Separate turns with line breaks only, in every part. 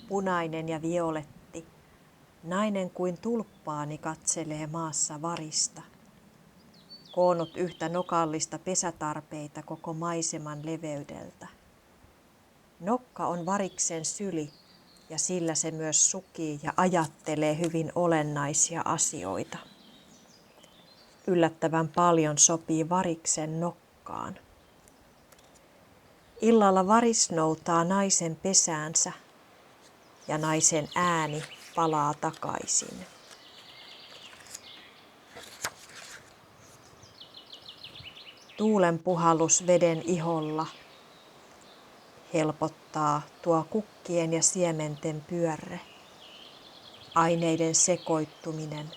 punainen ja violetti, nainen kuin tulppaani katselee maassa varista. Koonnut yhtä nokallista pesätarpeita koko maiseman leveydeltä. Nokka on variksen syli ja sillä se myös sukii ja ajattelee hyvin olennaisia asioita. Yllättävän paljon sopii variksen nokkaan. Illalla varis noutaa naisen pesäänsä ja naisen ääni palaa takaisin. Tuulen puhallus veden iholla helpottaa tuo kukkien ja siementen pyörre, aineiden sekoittuminen,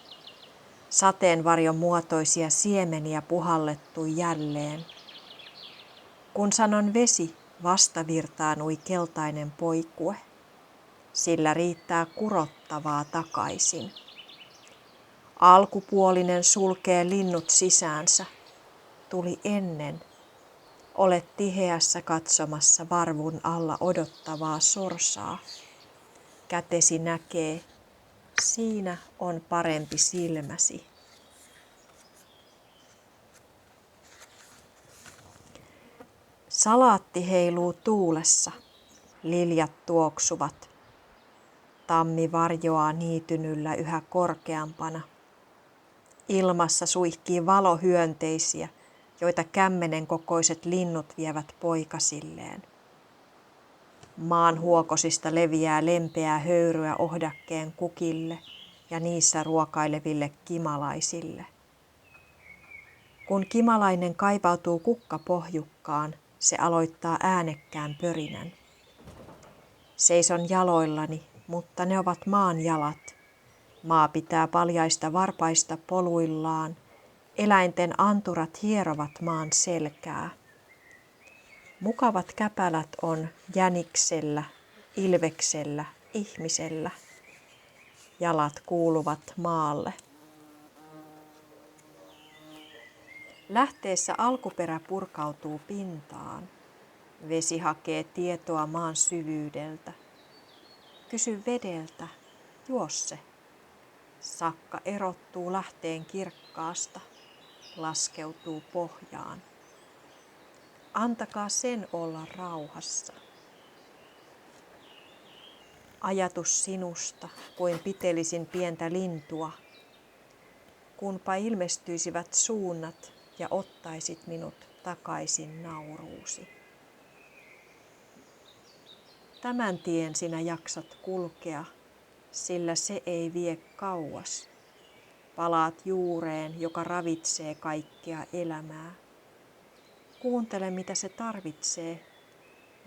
sateenvarjon muotoisia siemeniä puhallettui jälleen. Kun sanon vesi, vastavirtaanui keltainen poikue, sillä riittää kurottavaa takaisin. Alkupuolinen sulkee linnut sisäänsä, tuli ennen. Olet tiheässä katsomassa varvun alla odottavaa sorsaa. Kätesi näkee, siinä on parempi silmäsi. Salaatti heiluu tuulessa, liljat tuoksuvat. Tammi varjoaa niitynyllä yhä korkeampana. Ilmassa suihkii valohyönteisiä, joita kämmenen kokoiset linnut vievät poikasilleen. Maan huokosista leviää lempeää höyryä ohdakkeen kukille ja niissä ruokaileville kimalaisille. Kun kimalainen kaipautuu kukkapohjukkaan, se aloittaa äänekkään pörinän. Seison jaloillani, mutta ne ovat maan jalat. Maa pitää paljaista varpaista poluillaan. Eläinten anturat hierovat maan selkää. Mukavat käpälät on jäniksellä, ilveksellä, ihmisellä. Jalat kuuluvat maalle. Lähteessä alkuperä purkautuu pintaan. Vesi hakee tietoa maan syvyydeltä. Kysy vedeltä, juo se. Sakka erottuu lähteen kirkkaasta, laskeutuu pohjaan. Antakaa sen olla rauhassa. Ajatus sinusta, kuin pitelisin pientä lintua. Kunpa ilmestyisivät suunnat ja ottaisit minut takaisin nauruusi. Tämän tien sinä jaksat kulkea, sillä se ei vie kauas. Palaat juureen, joka ravitsee kaikkea elämää. Kuuntele, mitä se tarvitsee.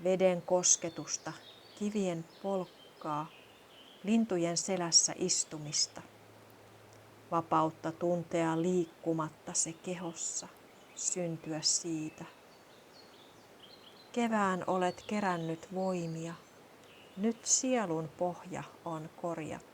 Veden kosketusta, kivien polkkaa, lintujen selässä istumista. Vapautta tuntea liikkumatta se kehossa, syntyä siitä. Kevään olet kerännyt voimia, nyt sielun pohja on korjattu.